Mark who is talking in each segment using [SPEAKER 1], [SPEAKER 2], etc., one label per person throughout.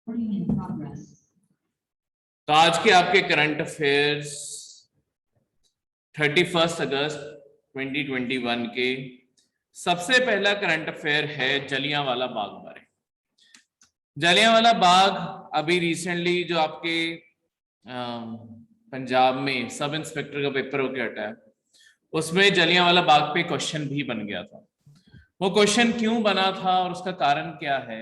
[SPEAKER 1] तो आज के आपके करंट अफेयर्स 31 अगस्त 2021 के सबसे पहला करंट अफेयर है जलियांवाला बाग बारे। जलियांवाला बाग अभी रिसेंटली जो आपके पंजाब में सब इंस्पेक्टर का पेपर होके हटा है, उसमें जलियांवाला बाग पे क्वेश्चन भी बन गया था। वो क्वेश्चन क्यों बना था और उसका कारण क्या है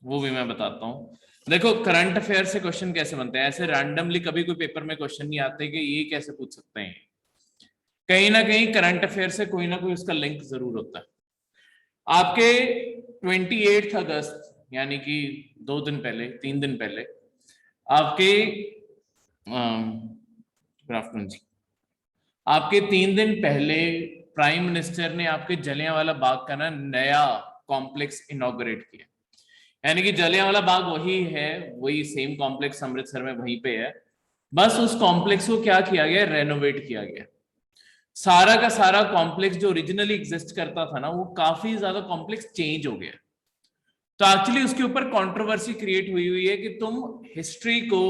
[SPEAKER 1] वो भी मैं बताता हूँ। देखो, करंट अफेयर से क्वेश्चन कैसे बनते हैं, ऐसे रैंडमली कभी कोई पेपर में क्वेश्चन नहीं आते कि ये कैसे पूछ सकते हैं। कहीं ना कहीं करंट अफेयर से कोई ना कोई उसका लिंक जरूर होता है। आपके 28 अगस्त यानी कि 2 दिन पहले 3 दिन पहले आपके गुड आफ्टरनून जी, आपके 3 दिन पहले प्राइम मिनिस्टर ने आपके जलियांवाला बाग का ना नया कॉम्प्लेक्स इनॉग्रेट किया। यानी कि जलियांवाला बाग वही है, वही सेम कॉम्प्लेक्स अमृतसर में वहीं पे है, बस उस कॉम्प्लेक्स को क्या किया गया, रेनोवेट किया गया। सारा का सारा कॉम्प्लेक्स जो ओरिजिनली एग्जिस्ट करता था ना, वो काफी ज्यादा कॉम्प्लेक्स चेंज हो गया। तो एक्चुअली उसके ऊपर कंट्रोवर्सी क्रिएट हुई है कि तुम हिस्ट्री को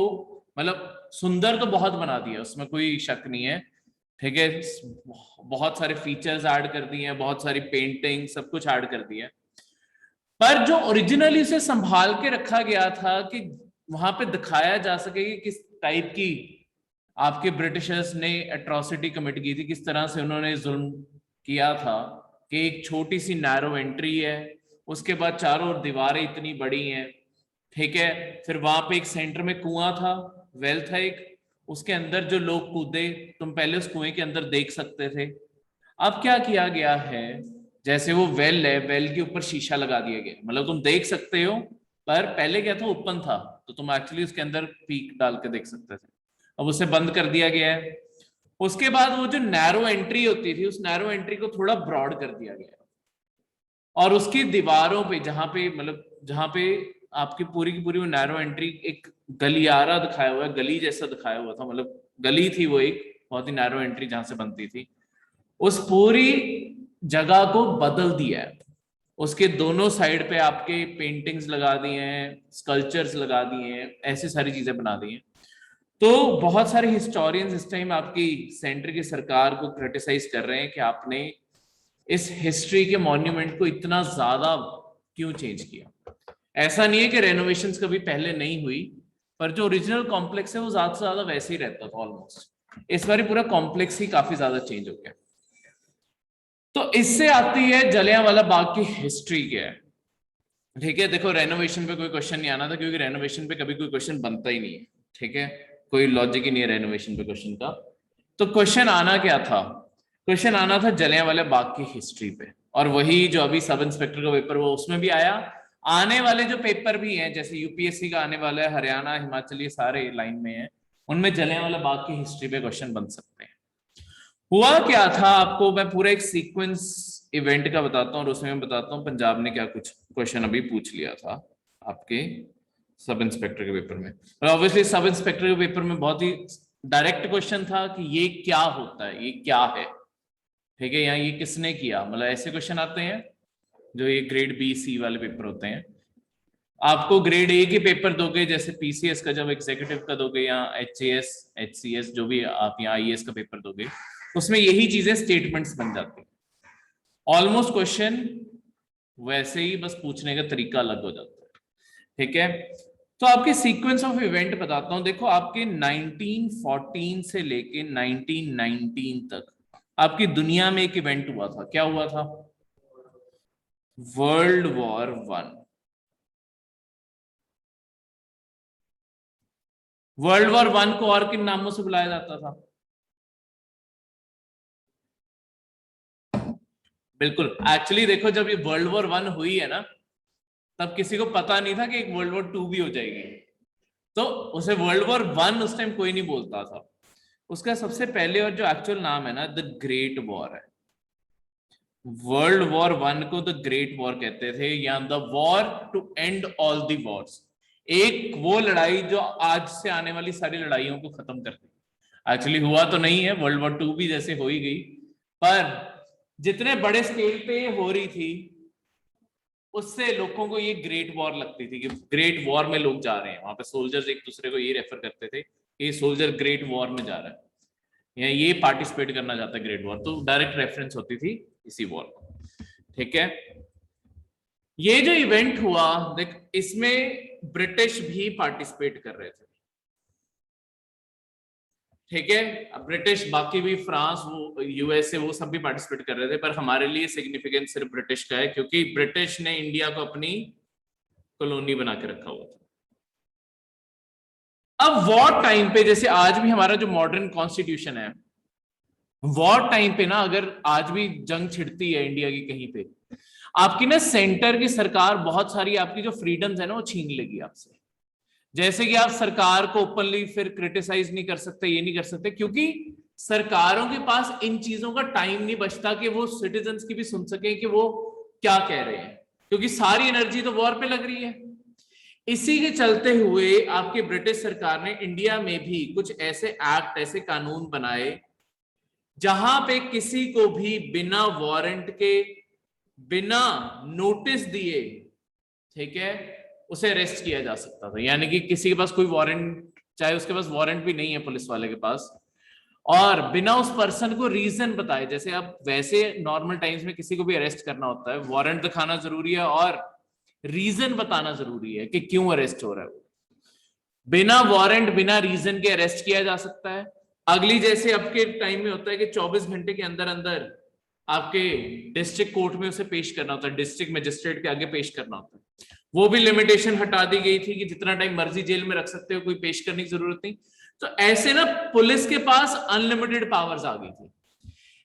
[SPEAKER 1] मतलब सुंदर तो बहुत बना दिया, उसमें कोई शक नहीं है, ठीक है, बहुत सारे फीचर्स ऐड कर दिए हैं, बहुत सारी पेंटिंग सब कुछ ऐड कर दिया, पर जो ओरिजिनली उसे संभाल के रखा गया था कि वहां पे दिखाया जा सके कि किस टाइप की आपके ब्रिटिशर्स ने एट्रोसिटी कमिट की थी, किस तरह से उन्होंने जुल्म किया था, कि एक छोटी सी नैरो एंट्री है, उसके बाद चारों ओर दीवारें इतनी बड़ी हैं, ठीक है, फिर वहां पे एक सेंटर में कुआं था, वेल था एक, उसके अंदर जो लोग कूदे तुम पहले उस कुएं के अंदर देख सकते थे। अब क्या किया गया है, जैसे वो वेल है, वेल के ऊपर शीशा लगा दिया गया, मतलब तुम देख सकते हो, पर पहले क्या था, ओपन था, तो तुम एक्चुअली उसके अंदर पीक डाल के देख सकते थे, अब उसे बंद कर दिया गया है। उसके बाद वो जो नैरो एंट्री होती थी, उस नैरो एंट्री को थोड़ा ब्रॉड कर दिया गया, और उसकी दीवारों पे जहां पे मतलब जहां पे आपकी पूरी की पूरी वो नैरो एंट्री एक गलियारा दिखाया हुआ है, गली जैसा दिखाया हुआ था, मतलब गली थी वो, एक बहुत ही नैरो एंट्री जहां से बनती थी, उस पूरी जगह को बदल दिया है। उसके दोनों साइड पे आपके पेंटिंग्स लगा दिए हैं, स्कल्पचर्स लगा दिए हैं, ऐसी सारी चीजें बना दी हैं। तो बहुत सारे हिस्टोरियंस इस टाइम आपकी सेंटर की सरकार को क्रिटिसाइज कर रहे हैं कि आपने इस हिस्ट्री के मॉन्यूमेंट को इतना ज्यादा क्यों चेंज किया। ऐसा नहीं है कि रेनोवेशंस कभी पहले नहीं हुई, पर जो ओरिजिनल कॉम्प्लेक्स है वो ज्यादा से ज्यादा वैसे ही रहता था ऑलमोस्ट, इस बार पूरा कॉम्प्लेक्स ही काफी ज्यादा चेंज हो गया। तो इससे आती है जलियांवाला बाग की हिस्ट्री क्या है, ठीक है। देखो, रेनोवेशन पे कोई क्वेश्चन नहीं आना था, क्योंकि रेनोवेशन पे कभी कोई क्वेश्चन बनता ही नहीं है, ठीक है, कोई लॉजिक ही नहीं है रेनोवेशन पे क्वेश्चन का। तो क्वेश्चन आना क्या था, क्वेश्चन आना था जलियांवाला बाग की हिस्ट्री पे, और वही जो अभी सब इंस्पेक्टर का पेपर हुआ उसमें भी आया, आने वाले जो पेपर भी हैं जैसे यूपीएससी का आने वाला है, हरियाणा हिमाचल ये सारे लाइन में है, उनमें जलियांवाला बाग की हिस्ट्री पे क्वेश्चन बन सकते हैं। हुआ क्या था, आपको मैं पूरा एक सीक्वेंस इवेंट का बताता हूँ, और उसमें मैं बताता हूँ पंजाब ने क्या कुछ क्वेश्चन अभी पूछ लिया था आपके सब इंस्पेक्टर के पेपर में। और ऑब्वियसली सब इंस्पेक्टर के पेपर में बहुत ही डायरेक्ट क्वेश्चन था कि ये क्या होता है, ये क्या है, ठीक है, यहाँ ये किसने किया, मतलब ऐसे क्वेश्चन आते हैं जो ये ग्रेड बी सी वाले पेपर होते हैं। आपको ग्रेड ए के पेपर दोगे, जैसे पीसीएस का जब एग्जीक्यूटिव का दोगे, या एचएएस एचसीएस जो भी आप यहाँ आईएएस का पेपर दोगे, उसमें यही चीजें स्टेटमेंट्स बन जाती है। ऑलमोस्ट क्वेश्चन वैसे ही, बस पूछने का तरीका अलग हो जाता है, ठीक है। तो आपके सीक्वेंस ऑफ इवेंट बताता हूं। देखो, आपके 1914 से लेके 1919 तक आपकी दुनिया में एक इवेंट हुआ था। क्या हुआ था? World war one. World war one को और किन नामों से बुलाया जाता था? बिल्कुल, एक्चुअली देखो, जब ये वर्ल्ड वॉर वन हुई है ना, तब किसी को पता नहीं था कि एक वर्ल्ड वॉर टू भी हो जाएगी, तो उसे वर्ल्ड वॉर वन उस टाइम कोई नहीं बोलता था। उसका सबसे पहले और जो एक्चुअल नाम है ना, द ग्रेट वॉर है। वर्ल्ड वॉर वन को द ग्रेट वॉर कहते थे, या the war to end all the wars, एक वो लड़ाई जो आज से आने वाली सारी लड़ाइयों को खत्म कर दी। एक्चुअली हुआ तो नहीं है, वर्ल्ड वॉर टू भी जैसे हो ही गई, पर जितने बड़े स्केल पे हो रही थी, उससे लोगों को ये ग्रेट वॉर लगती थी कि ग्रेट वॉर में लोग जा रहे हैं, वहां पे सोल्जर्स एक दूसरे को ये रेफर करते थे कि सोल्जर ग्रेट वॉर में जा रहा है या ये पार्टिसिपेट करना चाहता है ग्रेट वॉर, तो डायरेक्ट रेफरेंस होती थी इसी वॉर को। ठीक है, ये जो इवेंट हुआ देख, इसमें ब्रिटिश भी पार्टिसिपेट कर रहे थे। ठीक है, अब ब्रिटिश, बाकी भी फ्रांस, वो यूएसए, वो सब भी पार्टिसिपेट कर रहे थे, पर हमारे लिए सिग्निफिकेंस सिर्फ ब्रिटिश का है क्योंकि ब्रिटिश ने इंडिया को अपनी कॉलोनी बना के रखा हुआ था। अब वॉर टाइम पे, जैसे आज भी हमारा जो मॉडर्न कॉन्स्टिट्यूशन है, वॉर टाइम पे ना अगर आज भी जंग छिड़ती है इंडिया की कहीं पे, आपकी ना सेंटर की सरकार बहुत सारी आपकी जो फ्रीडम्स है ना वो छीन लेगी आपसे। जैसे कि आप सरकार को ओपनली फिर क्रिटिसाइज नहीं कर सकते, ये नहीं कर सकते, क्योंकि सरकारों के पास इन चीजों का टाइम नहीं बचता कि वो सिटीजन्स की भी सुन सके कि वो क्या कह रहे हैं, क्योंकि सारी एनर्जी तो वॉर पे लग रही है। इसी के चलते हुए आपकी ब्रिटिश सरकार ने इंडिया में भी कुछ ऐसे एक्ट, ऐसे कानून बनाए जहां पे किसी को भी बिना वारंट के, बिना नोटिस दिए, ठीक है, उसे अरेस्ट किया जा सकता था। यानी कि किसी के पास कोई वारंट, चाहे उसके पास वारंट भी नहीं है पुलिस वाले के पास, और बिना उस पर्सन को रीजन बताए, जैसे अब वैसे नॉर्मल टाइम्स में किसी को भी अरेस्ट करना होता है, वारंट दिखाना जरूरी है और रीजन बताना जरूरी है कि क्यों अरेस्ट हो रहा है। बिना वारंट, बिना रीजन के अरेस्ट किया जा सकता है। अगली, जैसे अब के टाइम में होता है कि 24 घंटे के अंदर अंदर आपके डिस्ट्रिक्ट कोर्ट में उसे पेश करना होता है, डिस्ट्रिक्ट मजिस्ट्रेट के आगे पेश करना होता है। वो भी लिमिटेशन हटा दी गई थी कि जितना टाइम मर्जी जेल में रख सकते हो, कोई पेश करने की जरूरत नहीं। तो ऐसे ना पुलिस के पास अनलिमिटेड पावर्स आ गई थी।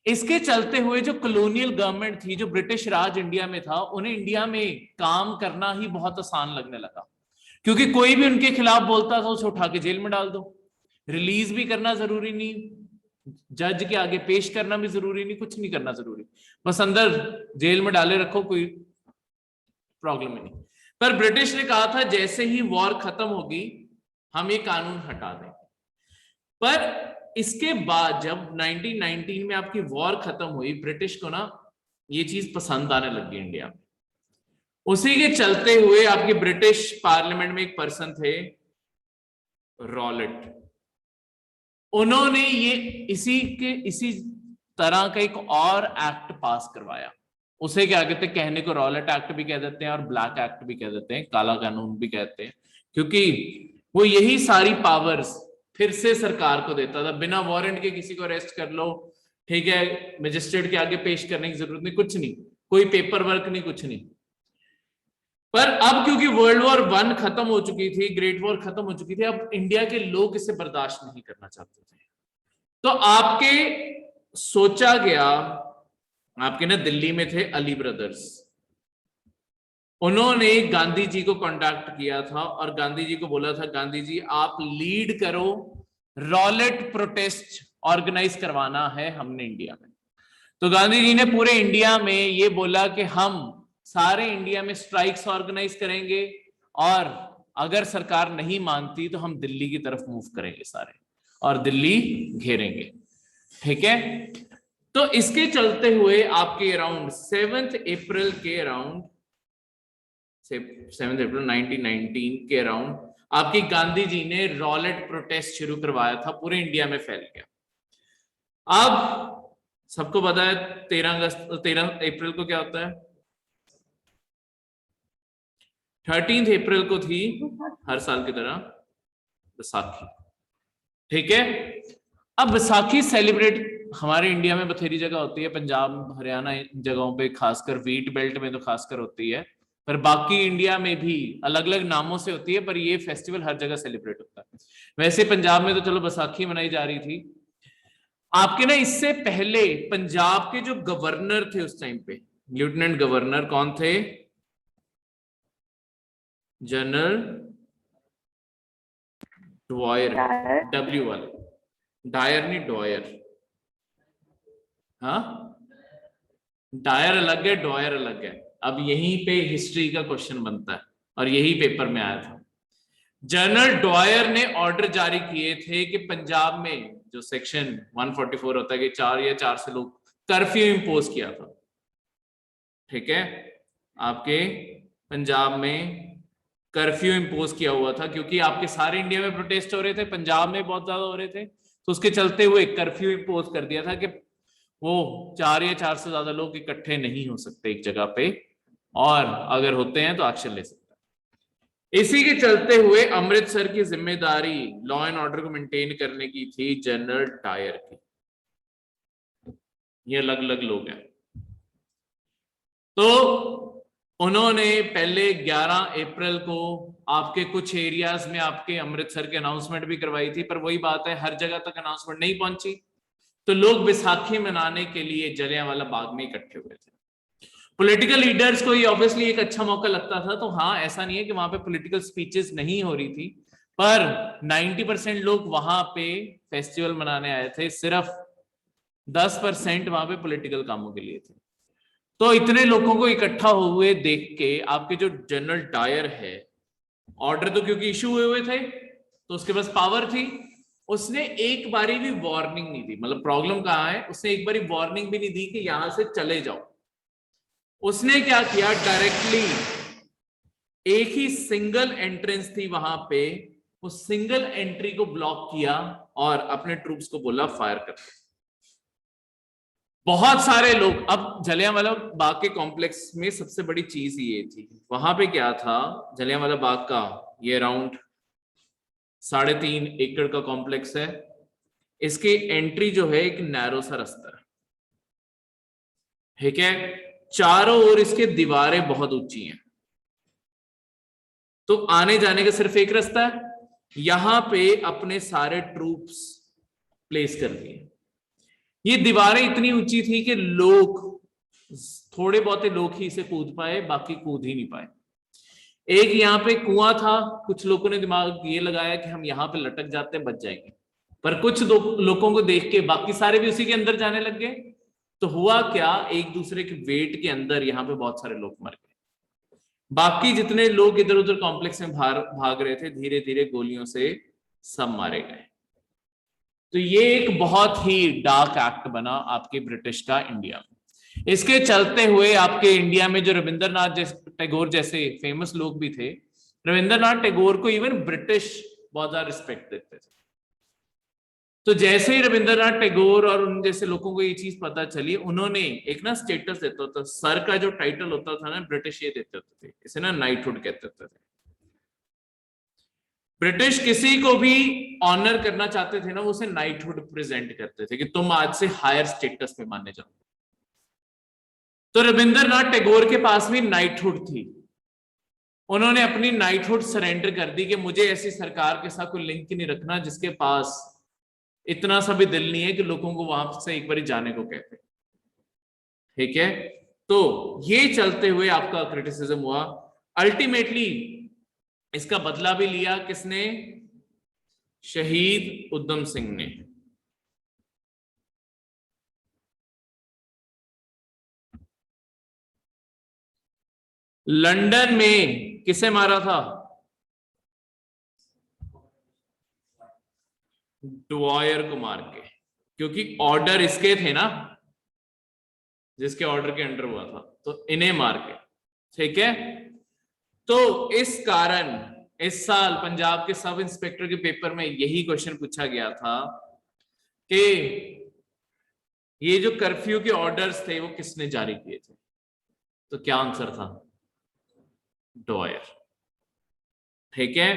[SPEAKER 1] इसके चलते हुए जो कॉलोनियल गवर्नमेंट थी, जो ब्रिटिश राज इंडिया में था, उन्हें इंडिया में काम करना ही बहुत आसान लगने लगा, क्योंकि कोई भी उनके खिलाफ बोलता था उसे उठा के जेल में डाल दो, रिलीज भी करना जरूरी नहीं, जज के आगे पेश करना भी जरूरी नहीं, कुछ नहीं करना जरूरी, बस अंदर जेल में डाले रखो, कोई प्रॉब्लम ही नहीं। पर ब्रिटिश ने कहा था जैसे ही वॉर खत्म होगी हम ये कानून हटा देंगे। पर इसके बाद जब 1919 में आपकी वॉर खत्म हुई, ब्रिटिश को ना ये चीज पसंद आने लगी इंडिया में। उसी के चलते हुए आपके ब्रिटिश पार्लियामेंट में एक पर्सन थे, रॉलेट, उन्होंने ये इसी तरह का एक और एक्ट पास करवाया। उसे क्या कहते हैं, कहने को रॉलेट एक्ट भी कह देते हैं और ब्लैक एक्ट भी कह देते हैं, काला कानून भी कहते हैं, क्योंकि वो यही सारी पावर्स फिर से सरकार को देता था। बिना वारंट के किसी को अरेस्ट कर लो, ठीक है, मजिस्ट्रेट के आगे पेश करने की जरूरत नहीं, कुछ नहीं, कोई पेपर वर्क नहीं, कुछ नहीं। पर अब क्योंकि वर्ल्ड वॉर 1 खत्म हो चुकी थी, ग्रेट वॉर खत्म हो चुकी थी, अब इंडिया के लोग इसे बर्दाश्त नहीं करना चाहते थे। तो आपके सोचा गया, आपके ना दिल्ली में थे अली ब्रदर्स, उन्होंने गांधी जी को कांटेक्ट किया था और गांधी जी को बोला था, गांधी जी आप लीड करो, रॉलेट प्रोटेस्ट ऑर्गेनाइज करवाना है हमने इंडिया में। तो गांधी जी ने पूरे इंडिया में ये बोला कि हम सारे इंडिया में स्ट्राइक्स ऑर्गेनाइज करेंगे और अगर सरकार नहीं मानती तो हम दिल्ली की तरफ मूव करेंगे सारे और दिल्ली घेरेंगे। ठीक है, तो इसके चलते हुए आपके अराउंड 7 अप्रैल के अराउंड 7 अप्रैल 1919 के अराउंड आपकी गांधी जी ने रॉलेट प्रोटेस्ट शुरू करवाया था, पूरे इंडिया में फैल गया। अब सबको पता है 13 अप्रैल को क्या होता है, 13 अप्रैल को थी हर साल की तरह बैसाखी। ठीक है, अब बैसाखी सेलिब्रेट हमारे इंडिया में बथेरी जगह होती है, पंजाब हरियाणा इन जगहों पे खासकर, व्हीट बेल्ट में तो खासकर होती है, पर बाकी इंडिया में भी अलग अलग नामों से होती है, पर ये फेस्टिवल हर जगह सेलिब्रेट होता है। वैसे पंजाब में तो चलो बैसाखी मनाई जा रही थी। आपके ना इससे पहले पंजाब के जो गवर्नर थे उस टाइम पे, लेफ्टिनेंट गवर्नर कौन थे, जनरल डॉयर, डब्ल्यू वाले, डायर नहीं डॉयर, हाँ डायर अलग है, डॉयर अलग है। अब यहीं पे हिस्ट्री का क्वेश्चन बनता है और यही पेपर में आया था। जनरल डॉयर ने ऑर्डर जारी किए थे कि पंजाब में जो सेक्शन 144 होता है कि 4 या 4 से लोग, कर्फ्यू इंपोज किया था। ठीक है, आपके पंजाब में कर्फ्यू इंपोज किया हुआ था, क्योंकि आपके सारे इंडिया में प्रोटेस्ट हो रहे थे, पंजाब में बहुत ज्यादा हो रहे थे, तो उसके चलते हुए कर्फ्यू इंपोज कर दिया था कि वो 4 या 4 से ज्यादा लोग इकट्ठे नहीं हो सकते एक जगह पे, और अगर होते हैं तो एक्शन ले सकते हैं। इसी के चलते हुए अमृतसर की जिम्मेदारी लॉ एंड ऑर्डर को मेंटेन करने की थी जनरल डायर की। ये अलग अलग लोग हैं। तो उन्होंने पहले 11 अप्रैल को आपके कुछ एरियाज में आपके अमृतसर के अनाउंसमेंट भी करवाई थी, पर वही बात है, हर जगह तक अनाउंसमेंट नहीं पहुंची। तो लोग बैसाखी मनाने के लिए जलियांवाला बाग में इकट्ठे हुए थे। पॉलिटिकल लीडर्स को ये ऑब्वियसली एक अच्छा मौका लगता था, तो हाँ, ऐसा नहीं है कि वहां पे पॉलिटिकल स्पीचेस नहीं हो रही थी, पर 90% लोग वहां पे फेस्टिवल मनाने आए थे, सिर्फ 10% वहां पे पॉलिटिकल कामों के लिए थे। तो इतने लोगों को इकट्ठा हुए देख के आपके जो जनरल डायर है, ऑर्डर तो क्योंकि इशू हुए थे तो उसके पास पावर थी, उसने एक बारी भी वार्निंग नहीं दी। मतलब प्रॉब्लम कहां है, उसने एक बारी वार्निंग भी नहीं दी कि यहां से चले जाओ। उसने क्या किया, डायरेक्टली एक ही सिंगल एंट्रेंस थी वहां पे, उस सिंगल एंट्री को ब्लॉक किया और अपने ट्रूप्स को बोला फायर कर। बहुत सारे लोग, अब जलियांवाला बाग के कॉम्प्लेक्स में सबसे बड़ी चीज ये थी, वहां पे क्या था, जलियांवाला बाग का ये अराउंड 3.5 एकड़ का कॉम्प्लेक्स है। इसकी एंट्री जो है एक नैरो सा रास्ता है, ठीक है, चारों ओर इसके दीवारें बहुत ऊंची हैं, तो आने जाने का सिर्फ एक रास्ता है, यहां पे अपने सारे ट्रूप्स प्लेस कर दिए। ये दीवारें इतनी ऊंची थी कि लोग, थोड़े बहुते लोग ही इसे कूद पाए, बाकी कूद ही नहीं पाए। एक यहाँ पे कुआं था, कुछ लोगों ने दिमाग ये लगाया कि हम यहाँ पे लटक जाते हैं, बच जाएंगे, पर कुछ लोगों को देख के बाकी सारे भी उसी के अंदर जाने लग गए। तो हुआ क्या, एक दूसरे के वेट के अंदर यहाँ पे बहुत सारे लोग मर गए। बाकी जितने लोग इधर उधर कॉम्प्लेक्स में भाग रहे थे, धीरे धीरे गोलियों से सब मारे गए। तो ये एक बहुत ही डार्क एक्ट बना आपके ब्रिटिश का इंडिया में। इसके चलते हुए आपके इंडिया में जो रविंद्रनाथ टैगोर जैसे फेमस लोग भी थे, रविंद्रनाथ टैगोर को इवन ब्रिटिश बहुत ज्यादा रिस्पेक्ट देते थे। तो जैसे ही रविंद्रनाथ टैगोर और उन जैसे लोगों को ये चीज पता चली, उन्होंने एक ना स्टेटस देता था, सर का जो टाइटल होता था ना ब्रिटिश ये देते होते थे, इसे ना नाइटहुड कहते होते थे। ब्रिटिश किसी को भी ऑनर करना चाहते थे ना, वो उसे नाइटहुड प्रेजेंट करते थे कि तुम आज से हायर स्टेटस पे माने जाओ। तो रविंद्रनाथ टैगोर के पास भी नाइटहुड थी, उन्होंने अपनी नाइटहुड सरेंडर कर दी कि मुझे ऐसी सरकार के साथ कोई लिंक ही नहीं रखना जिसके पास इतना सा भी दिल नहीं है कि लोगों को वहां से एक बार जाने को कहते। ठीक है, तो ये चलते हुए आपका क्रिटिसिज्म हुआ। अल्टीमेटली इसका बदला भी लिया किसने, शहीद उधम सिंह ने। लंदन में किसे मारा था, ड्वॉयर को मार के, क्योंकि ऑर्डर इसके थे ना, जिसके ऑर्डर के अंडर हुआ था, तो इन्हें मार के। ठीक है, तो इस कारण इस साल पंजाब के सब इंस्पेक्टर के पेपर में यही क्वेश्चन पूछा गया था कि ये जो कर्फ्यू के ऑर्डर्स थे वो किसने जारी किए थे। तो क्या आंसर था, ड्वॉयर। ठीक है,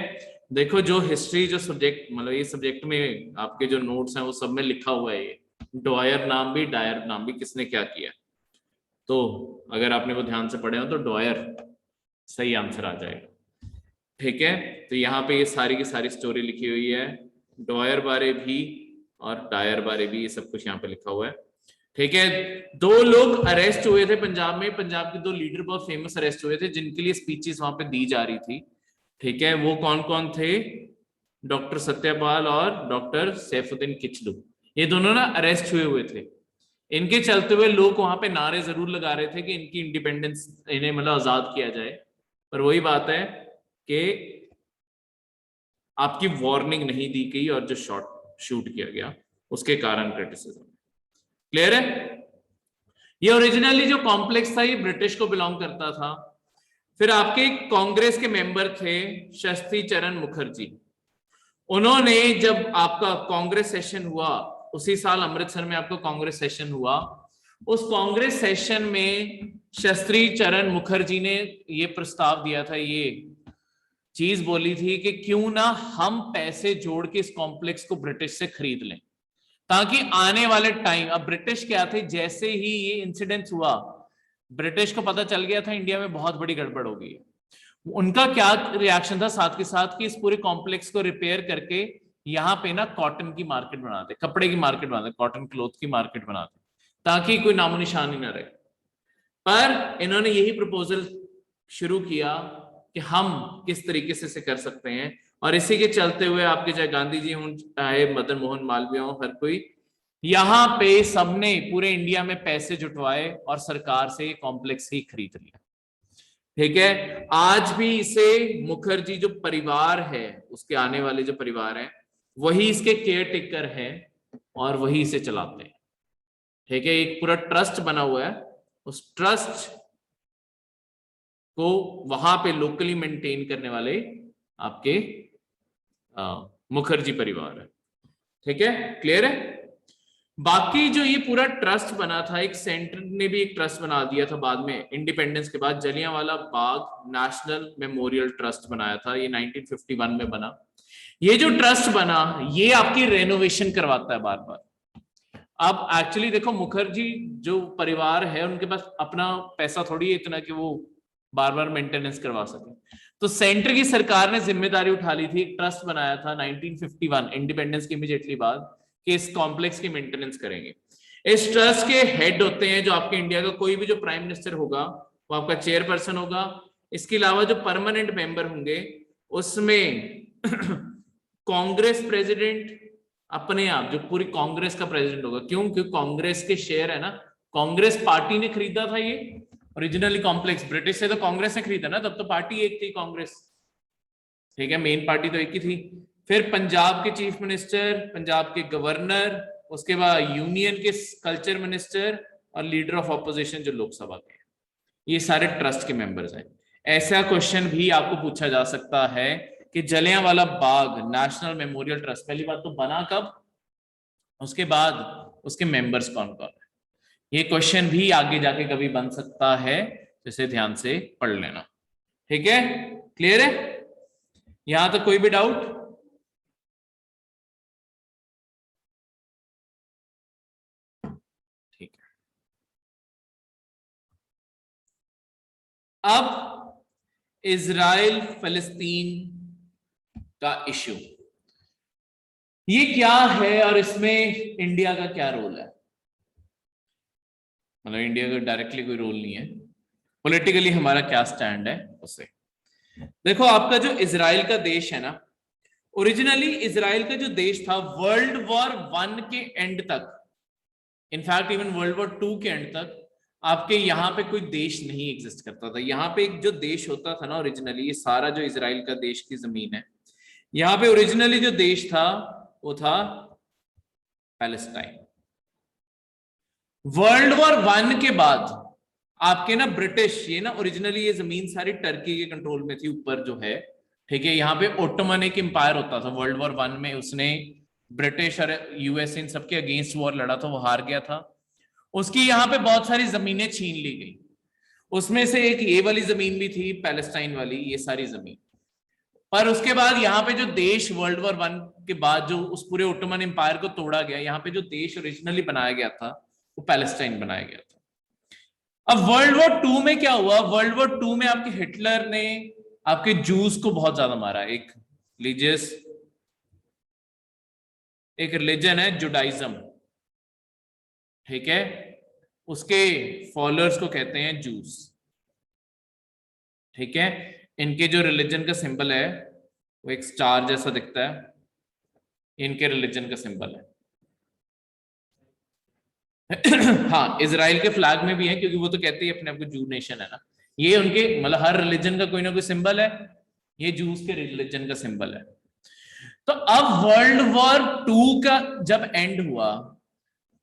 [SPEAKER 1] देखो जो हिस्ट्री जो सब्जेक्ट, मतलब ये सब्जेक्ट में आपके जो नोट्स हैं वो सब में लिखा हुआ है, ये ड्वॉयर नाम भी डायर नाम भी किसने क्या किया। तो अगर आपने वो ध्यान से पढ़े हो तो ड्वॉयर सही आंसर आ जाएगा। ठीक है, तो यहाँ पे ये सारी की सारी स्टोरी लिखी हुई है, ड्वॉयर बारे भी और डायर बारे भी, ये सब कुछ यहाँ पे लिखा हुआ है। ठीक है, 2 लोग अरेस्ट हुए थे पंजाब में, पंजाब के 2 लीडर बहुत फेमस अरेस्ट हुए थे जिनके लिए स्पीचेस वहां पे दी जा रही थी। ठीक है, वो कौन कौन थे, डॉक्टर सत्यपाल और डॉक्टर सैफुद्दीन किचलू, ये दोनों ना अरेस्ट हुए थे। इनके चलते हुए लोग वहां पे नारे जरूर लगा रहे थे कि इनकी इंडिपेंडेंस, इन्हें मतलब आजाद किया जाए, पर वही बात है कि आपकी वार्निंग नहीं दी गई और जो शूट किया गया उसके कारण क्रिटिसिज्म। क्लियर है, ये ओरिजिनली जो कॉम्प्लेक्स था ये ब्रिटिश को बिलोंग करता था, फिर आपके कांग्रेस के मेंबर थे शस्त्री चरण मुखर्जी। उन्होंने जब आपका कांग्रेस सेशन हुआ, उसी साल अमृतसर में आपका कांग्रेस सेशन हुआ, उस कांग्रेस सेशन में शस्त्री चरण मुखर्जी ने ये प्रस्ताव दिया था, ये चीज बोली थी कि क्यों ना हम पैसे जोड़ के इस कॉम्प्लेक्स को ब्रिटिश से खरीद लें, ताकि आने वाले टाइम, अब ब्रिटिश क्या थे, जैसे ही ये इंसिडेंट हुआ ब्रिटिश को पता चल गया था इंडिया में बहुत बड़ी गड़बड़ हो गई है। उनका क्या रिएक्शन था साथ के साथ कि इस पूरे कॉम्प्लेक्स को रिपेयर करके यहाँ पे ना कॉटन की मार्केट बनाते, कपड़े की मार्केट बनाते, कॉटन क्लॉथ की मार्केट बनाते, ताकि कोई नामो निशान ही ना रहे। पर इन्होंने यही प्रपोजल शुरू किया कि हम किस तरीके से इसे कर सकते हैं, और इसी के चलते हुए आपके चाहे गांधी जी हों चाहे मदन मोहन मालवीय हों, हर कोई यहाँ पे सबने पूरे इंडिया में पैसे जुटवाए और सरकार से ये कॉम्प्लेक्स ही खरीद लिया। ठीक है, आज भी इसे मुखर्जी जो परिवार है, उसके आने वाले जो परिवार है, वही इसके केयर टेकर है और वही इसे चलाते हैं। ठीक है, एक पूरा ट्रस्ट बना हुआ है, उस ट्रस्ट को वहां पे लोकली मेंटेन करने वाले आपके मुखर्जी परिवार है। ठीक है, क्लियर है। बाकी जो ये पूरा ट्रस्ट बना था, एक सेंटर ने भी एक ट्रस्ट बना दिया था बाद में, इंडिपेंडेंस के बाद Jallianwala Bagh national memorial trust बनाया था, ये 1951 में बना। ये जो ट्रस्ट बना ये आपकी रेनोवेशन करवाता है बार बार। अब एक्चुअली देखो, मुखर्जी जो परिवार है उनके पास अपना पैसा थोड़ी है इतना कि वो बार बार मेंटेनेंस करवा सके, तो सेंटर की सरकार ने जिम्मेदारी उठा ली थी, एक ट्रस्ट बनाया था 1951 इंडिपेंडेंस के इमीडिएटली बाद कि इस कॉम्प्लेक्स की मेंटेनेंस करेंगे। इस ट्रस्ट के हेड होते हैं जो आपके इंडिया का कोई भी जो प्राइम मिनिस्टर होगा वो आपका चेयरपर्सन होगा। इसके अलावा जो परमानेंट मेंबर होंगे उसमें कांग्रेस प्रेसिडेंट अपने आप, जो पूरी कांग्रेस का प्रेसिडेंट होगा, क्योंकि कांग्रेस के शेयर है ना, कांग्रेस पार्टी ने खरीदा था ये ओरिजिनली कॉम्प्लेक्स, ब्रिटिश से तो कांग्रेस ने खरीदा ना, तब तो पार्टी एक थी कांग्रेस। ठीक है, मेन पार्टी तो एक ही थी। फिर पंजाब के चीफ मिनिस्टर, पंजाब के गवर्नर, उसके बाद यूनियन के कल्चर मिनिस्टर और लीडर ऑफ ऑपोजिशन जो लोकसभा के, ये सारे ट्रस्ट के मेंबर्स हैं। ऐसा क्वेश्चन भी आपको पूछा जा सकता है कि Jallianwala Bagh national memorial trust पहली बात तो बना कब, उसके बाद उसके मेंबर्स कौन कौन है, ये क्वेश्चन भी आगे जाके कभी बन सकता है, जिसे ध्यान से पढ़ लेना। ठीक है, क्लियर है, यहां तक कोई भी डाउट? ठीक है, अब इजराइल फिलिस्तीन का इश्यू, ये क्या है और इसमें इंडिया का क्या रोल है? मतलब इंडिया का डायरेक्टली कोई रोल नहीं है, पॉलिटिकली हमारा क्या स्टैंड है उससे। देखो, आपका जो इजराइल का देश है ना, ओरिजिनली इजराइल का जो देश था वर्ल्ड वॉर 1 के एंड तक, इनफैक्ट इवन वर्ल्ड वॉर 2 के एंड तक आपके यहाँ पे कोई देश नहीं एग्जिस्ट करता था। यहाँ पे एक जो देश होता था ना ओरिजिनली, ये सारा जो इजराइल का देश की जमीन है, यहाँ पे ओरिजिनली जो देश था वो था पैलेस्टाइन। वर्ल्ड वॉर 1 के बाद आपके ना ब्रिटिश, ये ना ओरिजिनली ये जमीन सारी टर्की के कंट्रोल में थी ऊपर जो है। ठीक है, यहाँ पे ओटोमन एक एम्पायर होता था, वर्ल्ड वॉर 1 में उसने ब्रिटिश और यूएस इन सबके अगेंस्ट वॉर लड़ा था, वो हार गया था। उसकी यहाँ पे बहुत सारी जमीनें छीन ली गई, उसमें से एक ये वाली जमीन भी थी पैलेस्टाइन वाली, ये सारी जमीन। पर उसके बाद यहाँ पे जो देश वर्ल्ड वॉर 1 के बाद जो उस पूरे ओटोमन एम्पायर को तोड़ा गया, यहाँ पे जो देश ओरिजिनली बनाया गया था वो पैलेस्टाइन बनाया गया था। अब वर्ल्ड वॉर 2 में क्या हुआ, वर्ल्ड वॉर 2 में आपके हिटलर ने आपके जूस को बहुत ज्यादा मारा। एक रिलीजन है जुडाइज्म, ठीक है, उसके फॉलोअर्स को कहते हैं जूस। ठीक है, इनके जो रिलीजन का सिंबल है वो एक स्टार जैसा दिखता है, इनके रिलीजन का सिंबल है। हाँ, इजराइल के फ्लैग में भी है, क्योंकि वो तो कहते ही अपने आप को जू नेशन है ना। ये उनके मतलब हर रिलीजन का कोई ना कोई सिंबल है, ये जूस के रिलीजन का सिंबल है। तो अब वर्ल्ड वॉर 2 का जब एंड हुआ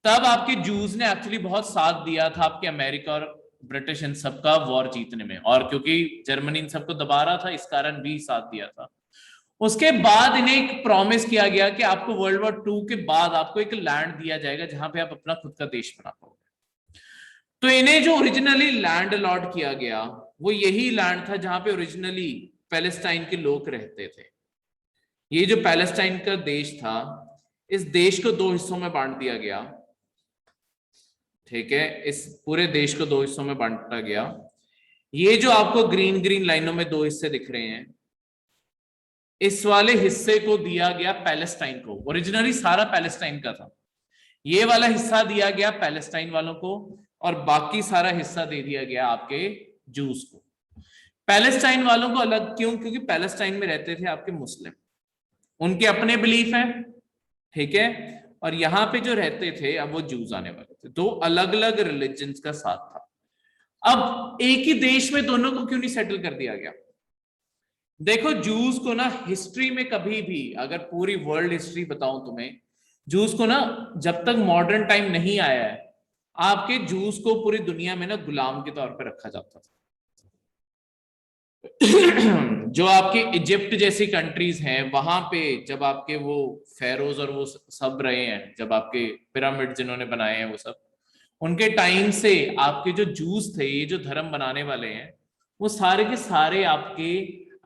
[SPEAKER 1] तब आपके जूस ने एक्चुअली बहुत साथ दिया था आपके अमेरिका और ब्रिटिश इन सबका वॉर जीतने में, और क्योंकि जर्मनी इन सबको दबा रहा था इस कारण भी साथ दिया था। उसके बाद इन्हें एक प्रॉमिस किया गया कि आपको वर्ल्ड वॉर 2 के बाद आपको एक लैंड दिया जाएगा जहां पे आप अपना खुद का देश बना पाओगे। तो इन्हें जो ओरिजिनली लैंड अलॉट किया गया वो यही लैंड था जहां पे ओरिजिनली पैलेस्टाइन के लोग रहते थे। ये जो पैलेस्टाइन का देश था, इस देश को दो हिस्सों में बांट दिया गया, ठीक है, इस पूरे देश को दो हिस्सों में बांटा गया। ये जो आपको ग्रीन ग्रीन लाइनों में दो हिस्से दिख रहे हैं, इस वाले हिस्से को दिया गया पैलेस्टाइन को। ओरिजिनली सारा पैलेस्टाइन का था, ये वाला हिस्सा दिया गया पैलेस्टाइन वालों को, और बाकी सारा हिस्सा दे दिया गया आपके जूस को। पैलेस्टाइन वालों को अलग क्यों? क्योंकि पैलेस्टाइन में रहते थे आपके मुस्लिम, उनके अपने बिलीफ हैं, ठीक है, और यहाँ पे जो रहते थे अब वो जूस आने वाले थे। दो अलग अलग रिलीजन्स का साथ था। अब एक ही देश में दोनों को क्यों नहीं सेटल कर दिया गया? देखो, जूस को ना हिस्ट्री में कभी भी, अगर पूरी वर्ल्ड हिस्ट्री बताऊं तुम्हें, जूस को ना जब तक मॉडर्न टाइम नहीं आया है, आपके जूस को पूरी दुनिया में ना गुलाम के तौर पर रखा जाता था। जो आपके इजिप्ट जैसी कंट्रीज हैं, वहां पे जब आपके वो फेरोज और वो सब रहे हैं, जब आपके पिरामिड जिन्होंने बनाए हैं वो सब, उनके टाइम से आपके जो जूस थे, ये जो धर्म बनाने वाले हैं, वो सारे के सारे आपके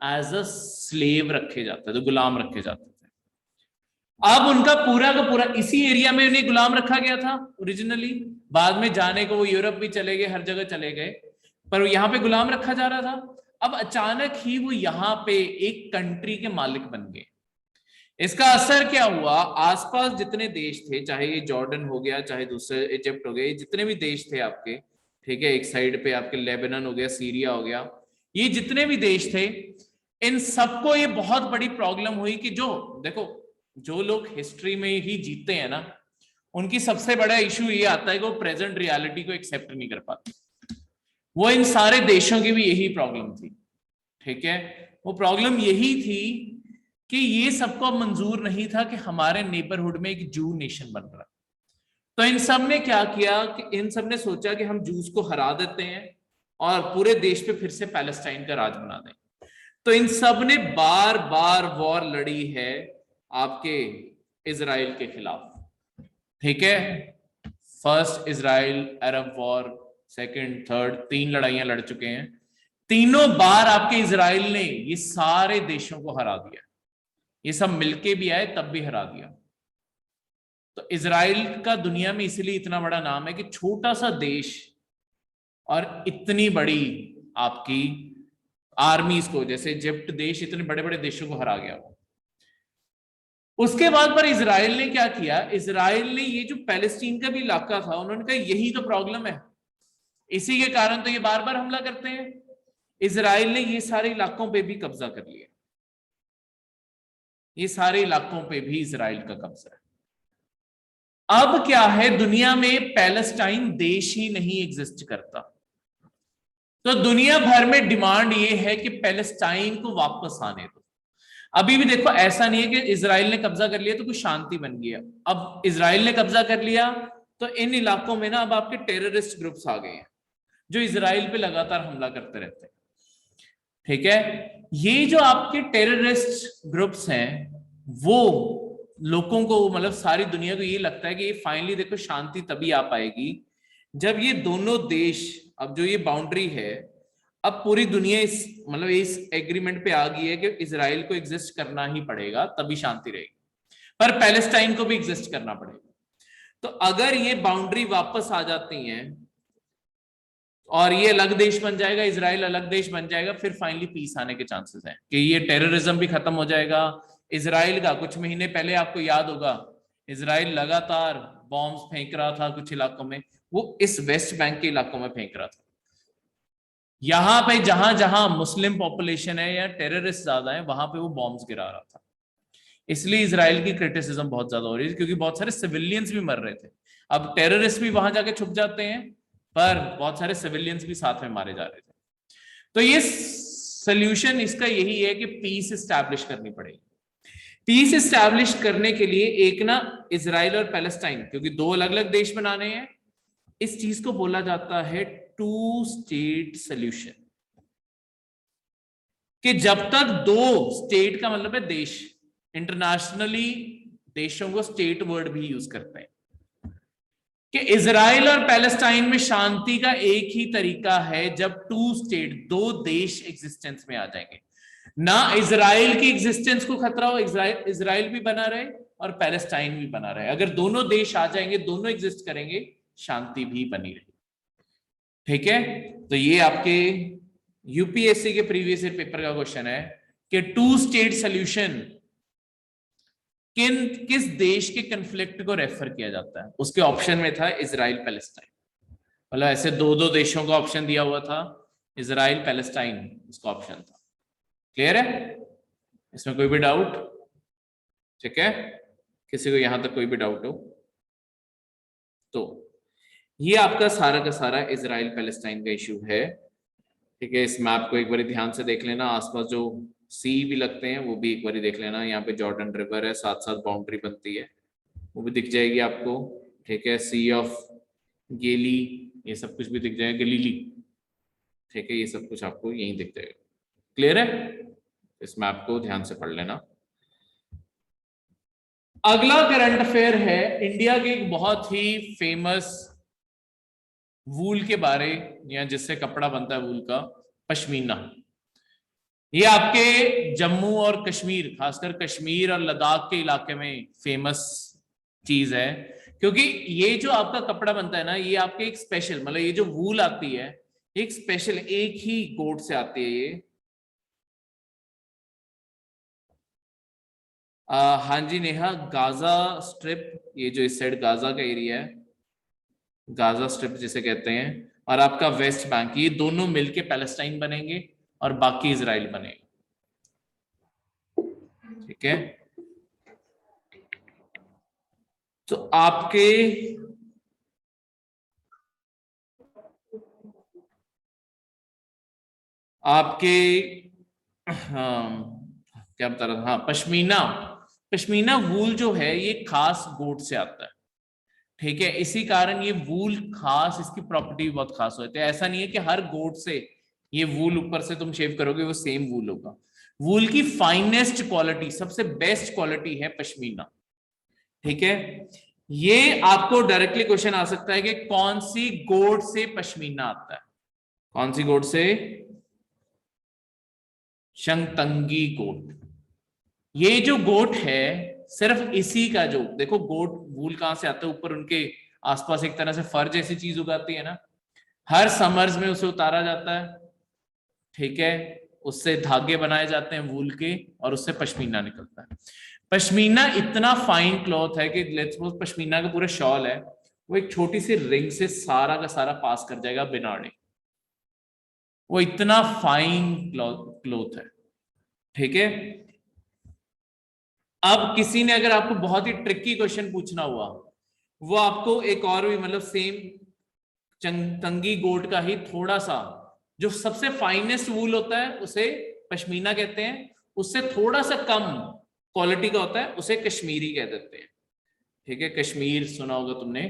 [SPEAKER 1] एज अ स्लेव रखे जाते थे, गुलाम रखे जाते थे। अब उनका पूरा का पूरा इसी एरिया में उन्हें गुलाम रखा गया था ओरिजिनली। बाद में जाने को वो यूरोप भी चले गए, हर जगह चले गए, पर यहाँ पे गुलाम रखा जा रहा था। अब अचानक ही वो यहाँ पे एक कंट्री के मालिक बन गए। इसका असर क्या हुआ? आसपास जितने देश थे, चाहे ये जॉर्डन हो गया, चाहे दूसरे इजिप्ट हो गए, जितने भी देश थे आपके, ठीक है, एक साइड पे आपके लेबनान हो गया, सीरिया हो गया, ये जितने भी देश थे, इन सबको ये बहुत बड़ी प्रॉब्लम हुई कि जो देखो, जो लोग हिस्ट्री में ही जीतते हैं ना, उनकी सबसे बड़ा इशू ये आता है कि वो प्रेजेंट रियलिटी को एक्सेप्ट नहीं कर पाते। वो इन सारे देशों की भी यही प्रॉब्लम थी, ठीक है, वो प्रॉब्लम यही थी कि ये सबको मंजूर नहीं था कि हमारे नेबरहुड में एक जू नेशन बन रहा। तो इन सब ने क्या किया कि इन सब ने सोचा कि हम जूस को हरा देते हैं और पूरे देश पे फिर से पैलेस्टाइन का राज बना दें। तो इन सब ने बार बार वॉर लड़ी है आपके इजराइल के खिलाफ, ठीक है, फर्स्ट इजराइल अरब वॉर, सेकंड, थर्ड, 3 लड़ाइयां लड़ चुके हैं। तीनों बार आपके इजराइल ने ये सारे देशों को हरा दिया, ये सब मिलके भी आए तब भी हरा दिया। तो इजराइल का दुनिया में इसलिए इतना बड़ा नाम है कि छोटा सा देश और इतनी बड़ी आपकी आर्मीज को, जैसे इजिप्ट देश इतने बड़े बड़े देशों को हरा गया। उसके बाद पर इजराइल ने क्या किया? इजराइल ने ये जो पैलेस्टीन का भी इलाका था, उन्होंने कहा यही तो प्रॉब्लम है, इसी के कारण तो ये बार बार हमला करते हैं। इजराइल ने ये सारे इलाकों पे भी कब्जा कर लिया, ये सारे इलाकों पे भी इजराइल का कब्जा है। अब क्या है, दुनिया में पैलेस्टाइन देश ही नहीं एग्जिस्ट करता, तो दुनिया भर में डिमांड ये है कि पैलेस्टाइन को वापस आने दो। अभी भी देखो, ऐसा नहीं है कि इजराइल ने कब्जा कर लिया तो कुछ शांति बन गया। अब इजराइल ने कब्जा कर लिया तो इन इलाकों में ना अब आपके टेररिस्ट ग्रुप्स आ गए हैं जो इजराइल पे लगातार हमला करते रहते हैं, ठीक है। ये जो आपके टेररिस्ट ग्रुप्स हैं, वो लोगों को, मतलब सारी दुनिया को ये लगता है कि ये फाइनली देखो शांति तभी आ पाएगी जब ये दोनों देश, अब जो ये बाउंड्री है, अब पूरी दुनिया इस मतलब इस एग्रीमेंट पे आ गई है कि इजराइल को एग्जिस्ट करना ही पड़ेगा तभी शांति रहेगी, पर पैलेस्टाइन को भी एग्जिस्ट करना पड़ेगा। तो अगर ये बाउंड्री वापस आ जाती हैं और ये अलग देश बन जाएगा, इजराइल अलग देश बन जाएगा, फिर फाइनली पीस आने के चांसेस हैं कि ये टेररिज्म भी खत्म हो जाएगा। इजराइल का कुछ महीने पहले आपको याद होगा, इजराइल लगातार बॉम्ब्स फेंक रहा था कुछ इलाकों में, वो इस वेस्ट बैंक के इलाकों में फेंक रहा था। यहां पे जहां जहां मुस्लिम पॉपुलेशन है या टेररिस्ट ज्यादा है, वहां पे वो बॉम्ब्स गिरा रहा था। इसलिए इजराइल की क्रिटिसिज्म बहुत ज्यादा हो रही है, क्योंकि बहुत सारे सिविलियंस भी मर रहे थे। अब टेररिस्ट भी वहां जाके छुप जाते हैं, पर बहुत सारे सिविलियंस भी साथ में मारे जा रहे थे। तो ये सोल्यूशन इसका यही है कि पीस एस्टैब्लिश करनी पड़ेगी। पीस एस्टैब्लिश करने के लिए एक ना इजराइल और पैलेस्टाइन, क्योंकि दो अलग अलग देश बनाने हैं, इस चीज को बोला जाता है टू स्टेट सोल्यूशन, कि जब तक दो स्टेट का मतलब है देश, इंटरनेशनली देशों को स्टेट वर्ड भी यूज करते हैं, कि इजराइल और पैलेस्टाइन में शांति का एक ही तरीका है जब टू स्टेट, दो देश एग्जिस्टेंस में आ जाएंगे, ना इजराइल की एग्जिस्टेंस को खतरा हो, इजराइल भी बना रहे और पैलेस्टाइन भी बना रहे। अगर दोनों देश आ जाएंगे, दोनों एग्जिस्ट करेंगे, शांति भी बनी रहे। ठीक है, तो ये आपके यूपीएससी के प्रीवियस ईयर पेपर का क्वेश्चन है कि टू स्टेट सॉल्यूशन किस देश के कन्फ्लिक्ट को रेफर किया जाता है। उसके ऑप्शन में था इजराइल पैलेस्टाइन, मतलब ऐसे दो दो देशों का ऑप्शन दिया हुआ था, इजराइल पैलेस्टाइन उसका ऑप्शन था। क्लियर है, इसमें कोई भी डाउट? ठीक है, किसी को यहां तक कोई भी डाउट हो तो ये आपका सारा का सारा इजराइल पैलेस्टाइन का इशू है। ठीक है, इस मैप को एक बार ध्यान से देख लेना, आसपास जो सी भी लगते हैं वो भी एक बार देख लेना। यहाँ पे जॉर्डन रिवर है, साथ साथ बाउंड्री बनती है, वो भी दिख जाएगी आपको। ठीक है, सी ऑफ गेली, ये सब कुछ भी दिख जाएगा, गलीली। ठीक है, ये सब कुछ आपको यहीं दिख जाएगा। क्लियर है, इस मैप को ध्यान से पढ़ लेना। अगला करंट अफेयर है इंडिया के एक बहुत ही फेमस वूल के बारे, या जिससे कपड़ा बनता है वूल का, पश्मीना। ये आपके जम्मू और कश्मीर, खासकर कश्मीर और लद्दाख के इलाके में फेमस चीज है, क्योंकि ये जो आपका कपड़ा बनता है ना, ये आपके एक स्पेशल, मतलब ये जो वूल आती है एक स्पेशल, एक ही गोट से आती है ये। हाँ जी नेहा, गाजा स्ट्रिप, ये जो इस साइड गाजा का एरिया है, गाजा स्ट्रिप जिसे कहते हैं, और आपका वेस्ट बैंक, ये दोनों मिलके पैलेस्टाइन बनेंगे और बाकी इजराइल बनेगा। ठीक है, तो आपके क्या बता रहा था, हाँ, पश्मीना। पश्मीना वूल जो है ये खास गोट से आता है। ठीक है, इसी कारण ये वूल खास, इसकी प्रॉपर्टी बहुत खास होती है। ऐसा नहीं है कि हर गोट से ये वूल ऊपर से तुम शेव करोगे वो सेम वूल होगा। वूल की फाइनेस्ट क्वालिटी, सबसे बेस्ट क्वालिटी है पश्मीना। ठीक है, ये आपको डायरेक्टली क्वेश्चन आ सकता है कि कौन सी गोट से पश्मीना आता है, कौन सी गोट से? शंगतंगी गोट। ये जो गोट है, सिर्फ इसी का, जो देखो गोट वूल कहां से आता है, ऊपर उनके आसपास एक तरह से फर जैसी चीज उगाती है ना, हर समर्स में उसे उतारा जाता है। ठीक है, उससे धागे बनाए जाते हैं वूल के, और उससे पश्मीना निकलता है। पश्मीना इतना फाइन क्लॉथ है कि लेट्स सपोज पश्मीना का पूरा शॉल है, वो एक छोटी सी रिंग से सारा का सारा पास कर जाएगा बिना अड़े, वो इतना फाइन क्लॉथ है। ठीक है, अब किसी ने अगर आपको बहुत ही ट्रिकी क्वेश्चन पूछना हुआ, वो आपको एक और भी, मतलब सेम तंगी गोट का ही थोड़ा सा, जो सबसे फाइनेस्ट वूल होता है उसे पश्मीना कहते हैं, उससे थोड़ा सा कम क्वालिटी का होता है उसे कश्मीरी कह देते हैं। ठीक है, कश्मीर सुना होगा तुमने।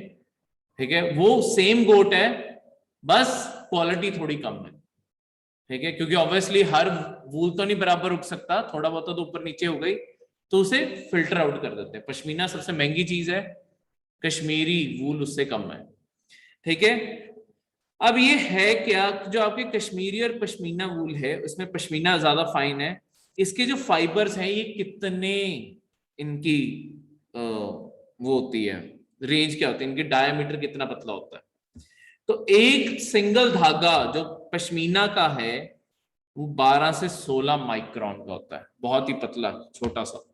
[SPEAKER 1] ठीक है, वो सेम गोट है, बस क्वालिटी थोड़ी कम है। ठीक है, क्योंकि ऑब्वियसली हर वूल तो नहीं बराबर उग सकता, थोड़ा बहुत तो ऊपर नीचे हो गई, तो उसे फिल्टर आउट कर देते हैं। पश्मीना सबसे महंगी चीज है, कश्मीरी वूल उससे कम है। ठीक है, अब ये है क्या, जो आपके कश्मीरी और पश्मीना वूल है उसमें पश्मीना ज्यादा फाइन है, इसके जो फाइबर्स हैं ये कितने, इनकी वो होती है, रेंज क्या होती है, इनकी डायमीटर कितना पतला होता है। तो एक सिंगल धागा जो पश्मीना का है वो 12 से 16 माइक्रोन का होता है, बहुत ही पतला, छोटा सा।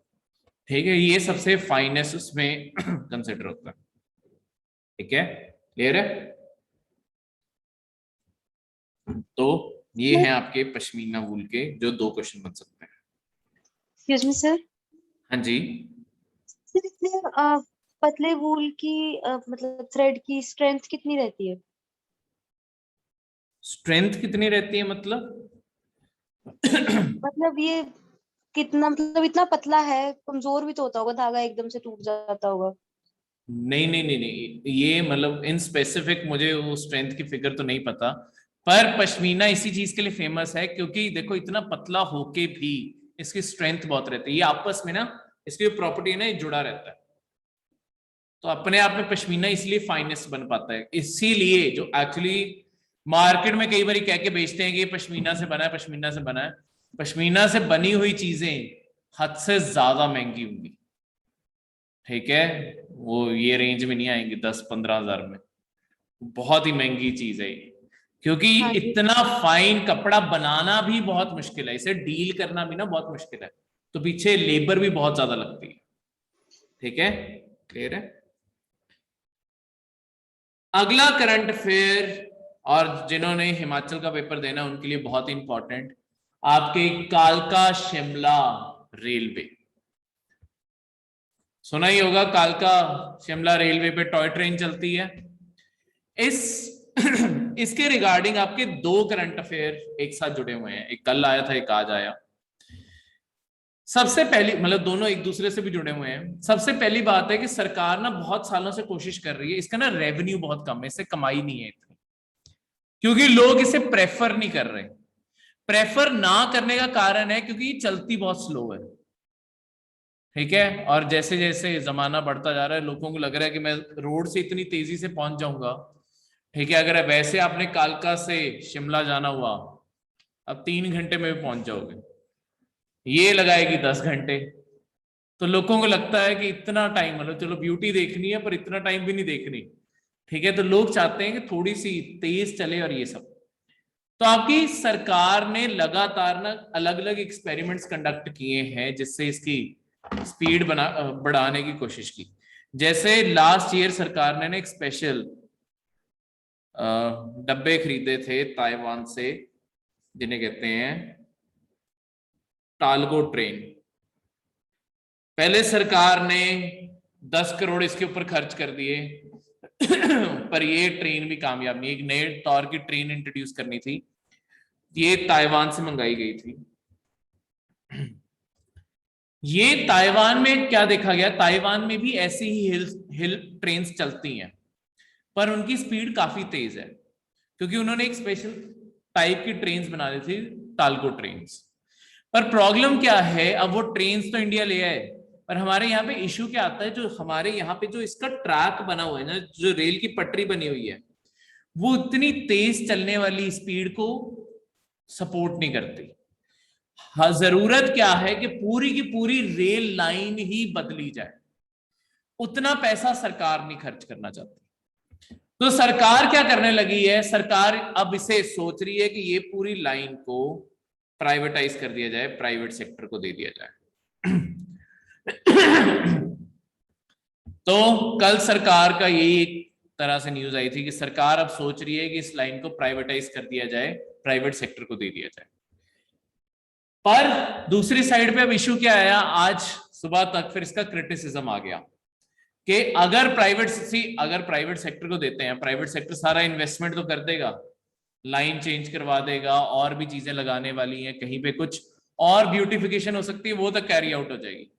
[SPEAKER 1] ठीक है, ये सबसे फाइनेस्ट उसमें कंसिडर होता है। ठीक है, क्लियर है? तो ये हैं आपके पश्मीना वूल के जो दो क्वेश्चन बन सकते हैं।
[SPEAKER 2] Excuse me sir.
[SPEAKER 1] हाँ जी,
[SPEAKER 2] पतले वूल की मतलब थ्रेड की स्ट्रेंथ कितनी रहती है?
[SPEAKER 1] स्ट्रेंथ कितनी रहती है मतलब?
[SPEAKER 2] मतलब ये कितना, मतलब इतना पतला है, कमजोर भी तो होता होगा धागा, एकदम से टूट जाता होगा।
[SPEAKER 1] नहीं नहीं नहीं नहीं, ये मतलब इन स्पेसिफिक मुझे वो स्ट्रेंथ की फिगर तो नहीं पता, पर पश्मीना इसी चीज के लिए फेमस है क्योंकि देखो इतना पतला होके भी इसकी स्ट्रेंथ बहुत रहती है, ये आपस में ना, इसकी जो प्रॉपर्टी है ना, ये जुड़ा रहता है। तो अपने आप में पश्मीना इसलिए फाइनेस्ट बन पाता है, इसीलिए जो एक्चुअली मार्केट में कई बार कह के बेचते हैं कि ये पश्मीना से बना है, पश्मीना से बना है, पश्मीना से बनी हुई चीजें हद से ज्यादा महंगी होंगी। ठीक है, वो ये रेंज में नहीं आएंगी 10-15 हजार में, बहुत ही महंगी चीज है ये, क्योंकि
[SPEAKER 2] हाँ जी।
[SPEAKER 1] इतना फाइन कपड़ा बनाना भी बहुत मुश्किल है, इसे डील करना भी ना बहुत मुश्किल है, तो पीछे लेबर भी बहुत ज्यादा लगती है। ठीक है, क्लियर है। अगला करंट अफेयर, और जिन्होंने हिमाचल का पेपर देना उनके लिए बहुत ही इंपॉर्टेंट, आपके कालका शिमला रेलवे, सुना ही होगा, कालका शिमला रेलवे पे टॉय ट्रेन चलती है। इस इसके रिगार्डिंग आपके दो करंट अफेयर एक साथ जुड़े हुए हैं, एक कल आया था, एक आज आया। सबसे पहली, मतलब दोनों एक दूसरे से भी जुड़े हुए हैं। सबसे पहली बात है कि सरकार ना बहुत सालों से कोशिश कर रही है, इसका ना रेवेन्यू बहुत कम है, इससे कमाई नहीं है इतनी, क्योंकि लोग इसे प्रेफर नहीं कर रहे। प्रेफर ना करने का कारण है क्योंकि ये चलती बहुत स्लो है। ठीक है, और जैसे जैसे जमाना बढ़ता जा रहा है, लोगों को लग रहा है कि मैं रोड से इतनी तेजी से पहुंच जाऊंगा। ठीक है, अगर वैसे आपने कालका से शिमला जाना हुआ, अब 3 घंटे में भी पहुंच जाओगे, ये लगाएगी 10 घंटे। तो लोगों को लगता है कि इतना टाइम, मतलब चलो ब्यूटी देखनी है पर इतना टाइम भी नहीं देखनी। ठीक है, तो लोग चाहते हैं कि थोड़ी सी तेज चले और ये सब। तो आपकी सरकार ने लगातार ना अलग अलग एक्सपेरिमेंट्स कंडक्ट किए हैं जिससे इसकी स्पीड बढ़ाने की कोशिश की। जैसे लास्ट ईयर सरकार ने ना एक स्पेशल डब्बे खरीदे थे ताइवान से, जिन्हें कहते हैं टालगो ट्रेन। पहले सरकार ने 10 करोड़ इसके ऊपर खर्च कर दिए पर ये ट्रेन भी कामयाब नहीं, एक नए तौर की ट्रेन इंट्रोड्यूस करनी थी, ये ताइवान से मंगाई गई थी। ये ताइवान में क्या देखा गया, ताइवान में भी ऐसी ही हिल ट्रेन्स चलती हैं, पर उनकी स्पीड काफी तेज है, क्योंकि उन्होंने एक स्पेशल टाइप की ट्रेन्स बना दी थी, टालको ट्रेन्स। पर प्रॉब्लम क्या है, अब वो ट्रेन्स तो इंडिया ले आए, पर हमारे यहाँ पे इश्यू क्या आता है, जो हमारे यहाँ पे जो इसका ट्रैक बना हुआ है ना, जो रेल की पटरी बनी हुई है, वो उतनी तेज चलने वाली स्पीड को सपोर्ट नहीं करती। हाँ, जरूरत क्या है कि पूरी की पूरी रेल लाइन ही बदली जाए, उतना पैसा सरकार नहीं खर्च करना चाहती। तो सरकार क्या करने लगी है, सरकार अब इसे सोच रही है कि ये पूरी लाइन को प्राइवेटाइज कर दिया जाए, प्राइवेट सेक्टर को दे दिया जाए। तो कल सरकार का यही एक तरह से न्यूज आई थी कि सरकार अब सोच रही है कि इस लाइन को प्राइवेटाइज कर दिया जाए, प्राइवेट सेक्टर को दे दिया जाए। पर दूसरी साइड पे अब इशू क्या आया, आज सुबह तक फिर इसका क्रिटिसिज्म आ गया कि अगर प्राइवेट सेक्टर को देते हैं, प्राइवेट सेक्टर सारा इन्वेस्टमेंट तो कर देगा, लाइन चेंज करवा देगा, और भी चीजें लगाने वाली हैं, कहीं पे कुछ और ब्यूटिफिकेशन हो सकती है वो तक कैरी आउट हो जाएगी।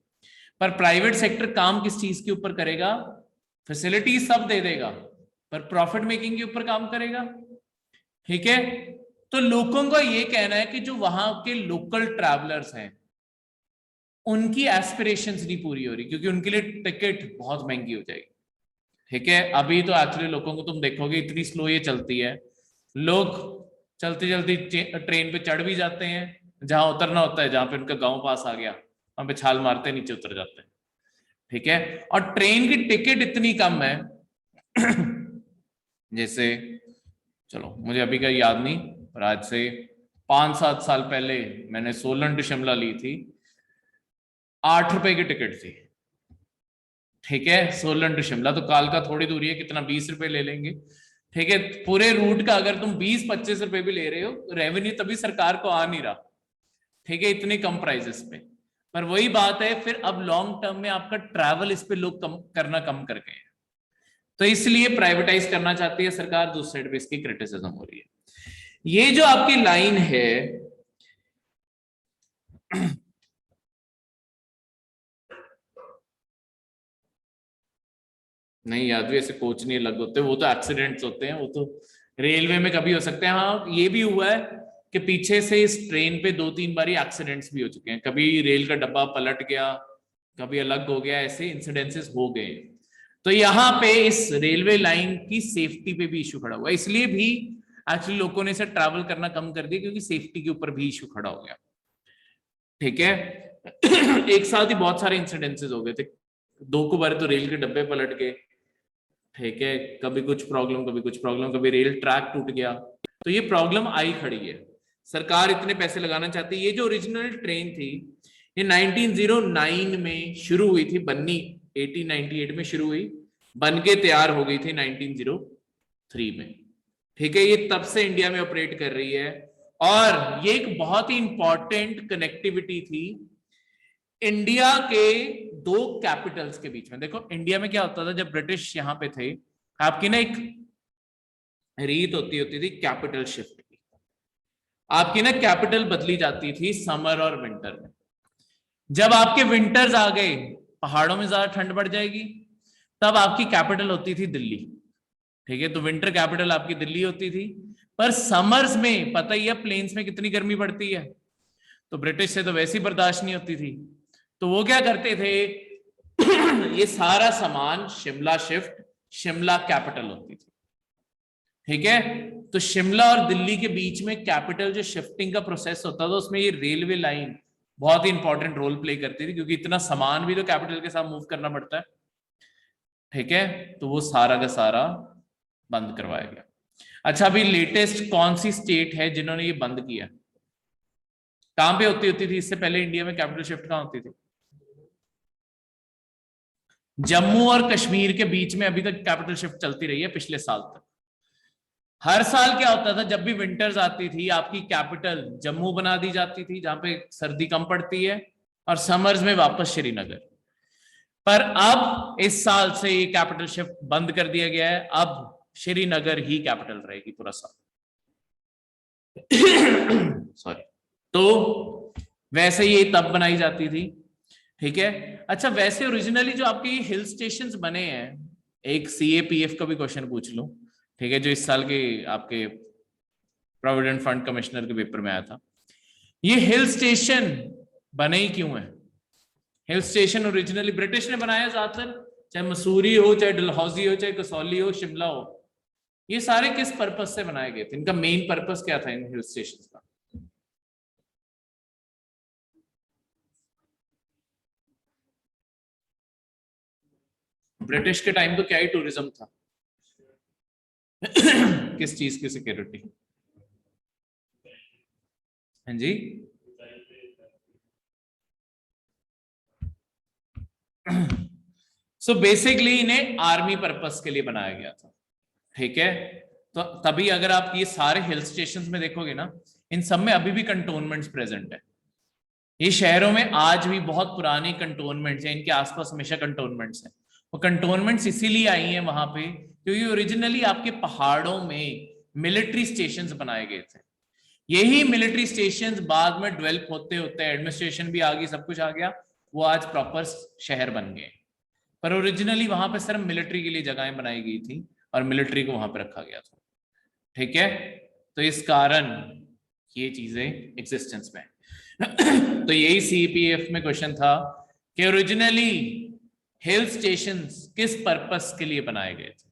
[SPEAKER 1] पर प्राइवेट सेक्टर काम किस चीज के ऊपर करेगा, फैसिलिटी सब दे देगा, पर प्रॉफिट मेकिंग के ऊपर काम करेगा। ठीक है, तो लोगों का ये कहना है कि जो वहां के लोकल ट्रैवलर्स हैं, उनकी एस्पिरेशंस नहीं पूरी हो रही, क्योंकि उनके लिए टिकट बहुत महंगी हो जाएगी। ठीक है, अभी तो एक्चुअली लोगों को तुम देखोगे इतनी स्लो ये चलती है, लोग चलती चलती ट्रेन पे चढ़ भी जाते हैं, जहां उतरना होता है, जहां पे उनका गांव पास आ गया, वहां पे छाल मारते नीचे उतर जाते हैं। ठीक है, और ट्रेन की टिकट इतनी कम है जैसे, चलो मुझे अभी का याद नहीं, पर आज से 5-7 साल पहले मैंने सोलन टू शिमला ली थी, 8 रुपए की टिकट थी। ठीक है, सोलन टू शिमला तो कालका थोड़ी दूरी है, कितना 20 रुपए ले लेंगे। ठीक है, पूरे रूट का अगर तुम 20-25 रुपए भी ले रहे हो, रेवेन्यू तभी सरकार को आ नहीं रहा। ठीक है, इतने कम प्राइसेस पे। पर वही बात है, फिर अब लॉन्ग टर्म में आपका ट्रैवल इस पे लोग कम कर गए हैं, तो इसलिए प्राइवेटाइज करना चाहती है सरकार, दूसरी साइड पे इसकी क्रिटिसिज्म हो रही है। ये जो आपकी लाइन है, नहीं याद भी, ऐसे कोच नहीं अलग होते, वो तो एक्सीडेंट्स होते हैं, वो तो रेलवे में कभी हो सकते हैं। हाँ ये भी हुआ है कि पीछे से इस ट्रेन पे 2-3 बारी एक्सीडेंट्स भी हो चुके हैं, कभी रेल का डब्बा पलट गया, कभी अलग हो गया, ऐसे इंसिडेंसेस हो गए। तो यहाँ पे इस रेलवे लाइन की सेफ्टी पे भी इशू खड़ा हुआ, इसलिए भी एक्चुअली लोगों ने इसे ट्रैवल करना कम कर दिया, क्योंकि सेफ्टी के ऊपर भी इशू खड़ा हो गया। ठीक है। एक साथ ही बहुत सारे इंसिडेंसेस हो गए थे, 2 को बार तो रेल के डब्बे पलट गए। ठीक है, कभी कुछ प्रॉब्लम, कभी कुछ प्रॉब्लम, कभी रेल ट्रैक टूट गया, तो ये प्रॉब्लम आई खड़ी है। सरकार इतने पैसे लगाना चाहती है। ये जो ओरिजिनल ट्रेन थी ये 1909 में शुरू हुई थी बननी, 1898 में शुरू हुई, बन के तैयार हो गई थी 1903 में। ठीक है, ये तब से इंडिया में ऑपरेट कर रही है, और ये एक बहुत ही इंपॉर्टेंट कनेक्टिविटी थी इंडिया के 2 कैपिटल्स के बीच में। देखो इंडिया में क्या होता था जब ब्रिटिश यहाँ पे थे, आपकी ना एक रीत होती थी कैपिटल शिफ्ट की। आपकी ना कैपिटल बदली जाती थी समर और विंटर में। जब आपके विंटर्स आ गए, पहाड़ों में ज्यादा ठंड बढ़ जाएगी, तब आपकी कैपिटल होती थी दिल्ली। ठीक है, तो विंटर कैपिटल आपकी दिल्ली होती थी। पर समर्स में पता ही है प्लेन्स में कितनी गर्मी पड़ती है, तो ब्रिटिश से तो वैसी बर्दाश्त नहीं होती थी, तो वो क्या करते थे ये सारा सामान शिमला शिफ्ट, शिमला कैपिटल होती थी। ठीक है, तो शिमला और दिल्ली के बीच में कैपिटल जो शिफ्टिंग का प्रोसेस होता था, उसमें ये रेलवे लाइन बहुत ही इंपॉर्टेंट रोल प्ले करती थी, क्योंकि इतना सामान भी तो कैपिटल के साथ मूव करना पड़ता है। ठीक है, तो वो सारा का सारा बंद करवाया गया। अच्छा, अभी लेटेस्ट कौन सी स्टेट है जिन्होंने ये बंद किया? कहां पे होती थी इससे पहले इंडिया में कैपिटल शिफ्ट? कहां होती थी? जम्मू और कश्मीर के बीच में अभी तक कैपिटल शिफ्ट चलती रही है पिछले साल तक। हर साल क्या होता था, जब भी विंटर्स आती थी आपकी कैपिटल जम्मू बना दी जाती थी, जहां पे सर्दी कम पड़ती है, और समर्स में वापस श्रीनगर। पर अब इस साल से ये कैपिटल शिफ्ट बंद कर दिया गया है, अब श्रीनगर ही कैपिटल रहेगी पूरा साल। सॉरी। तो वैसे ये तब बनाई जाती थी। ठीक है, अच्छा वैसे ओरिजिनली जो आपके ये हिल स्टेशंस बने हैं, एक CAPF का भी क्वेश्चन पूछ लो, ठीक है, जो इस साल के आपके प्रोविडेंट फंड कमिश्नर के पेपर में आया था, ये हिल स्टेशन बने ही क्यों है? हिल स्टेशन ओरिजिनली ब्रिटिश ने बनाया ज्यादातर, चाहे मसूरी हो, चाहे डलहौजी हो, चाहे कसौली हो, शिमला हो, ये सारे किस पर्पस से बनाए गए थे? इनका मेन पर्पस क्या था इन हिल स्टेशन का? ब्रिटिश के टाइम तो क्या ही टूरिज्म था। किस चीज की सिक्योरिटी? हाँ जी, सो बेसिकली इन्हें आर्मी पर्पस के लिए बनाया गया था। ठीक है, तो तभी अगर आप ये सारे हिल स्टेशंस में देखोगे ना, इन सब में अभी भी कंटोनमेंट्स प्रेजेंट है। ये शहरों में आज भी बहुत पुरानी कंटोनमेंट्स हैं, इनके आसपास हमेशा कंटोनमेंट्स हैं। वो कंटोनमेंट्स इसीलिए आई हैं वहां पे क्योंकि ओरिजिनली आपके पहाड़ों में मिलिट्री स्टेशंस बनाए गए थे। यही मिलिट्री स्टेशंस बाद में डेवलप होते होते एडमिनिस्ट्रेशन भी आ गई, सब कुछ आ गया, वो आज प्रॉपर शहर बन गए। पर ओरिजिनली वहां पे सिर्फ मिलिट्री के लिए जगहें बनाई गई थी और मिलिट्री को वहां पे रखा गया था। ठीक है, तो इस कारण ये चीजें एग्जिस्टेंस में तो यही CPF में क्वेश्चन था कि ओरिजिनली हिल स्टेशंस किस पर्पस के लिए बनाए गए थे।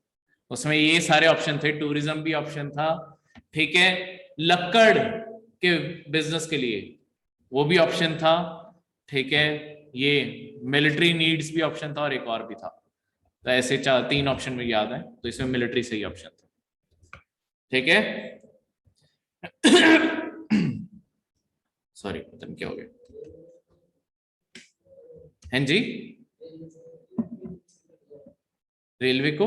[SPEAKER 1] उसमें ये सारे ऑप्शन थे, टूरिज्म भी ऑप्शन था, ठीक है, लक्कड़ के बिजनेस के लिए वो भी ऑप्शन था, ठीक है, ये मिलिट्री नीड्स भी ऑप्शन था, और एक और भी था। तो ऐसे 3 ऑप्शन में याद है, तो इसमें मिलिट्री सही ऑप्शन था। ठीक है, सॉरी पता नहीं क्या हो गया। हैं जी, रेलवे को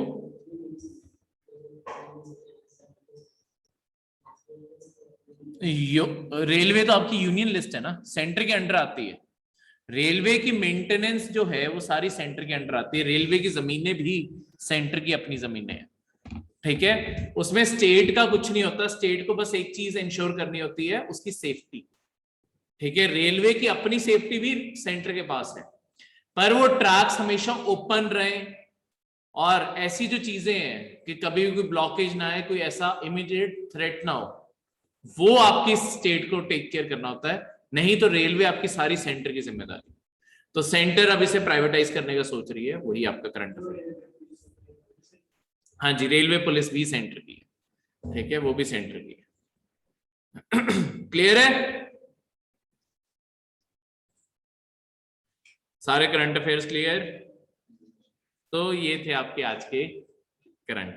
[SPEAKER 1] रेलवे तो आपकी यूनियन लिस्ट है ना, सेंटर के अंडर आती है। रेलवे की मेंटेनेंस जो है वो सारी सेंटर के अंडर आती है। रेलवे की जमीनें भी सेंटर की अपनी जमीनें हैं। ठीक है, उसमें स्टेट का कुछ नहीं होता, स्टेट को बस एक चीज इंश्योर करनी होती है, उसकी सेफ्टी। ठीक है, रेलवे की अपनी सेफ्टी भी सेंटर के पास है, पर वो ट्रैक्स हमेशा ओपन रहे, और ऐसी जो चीजें हैं कि कभी भी कोई ब्लॉकेज ना आए, कोई ऐसा इमीडिएट थ्रेट ना हो, वो आपकी स्टेट को टेक केयर करना होता है, नहीं तो रेलवे आपकी सारी सेंटर की जिम्मेदारी। तो सेंटर अब इसे प्राइवेटाइज करने का सोच रही है, वही आपका करंट अफेयर। हाँ जी, रेलवे पुलिस भी सेंटर की है, ठीक है, वो भी सेंटर की है। क्लियर है? सारे करंट अफेयर्स क्लियर? तो ये थे आपके आज के करंट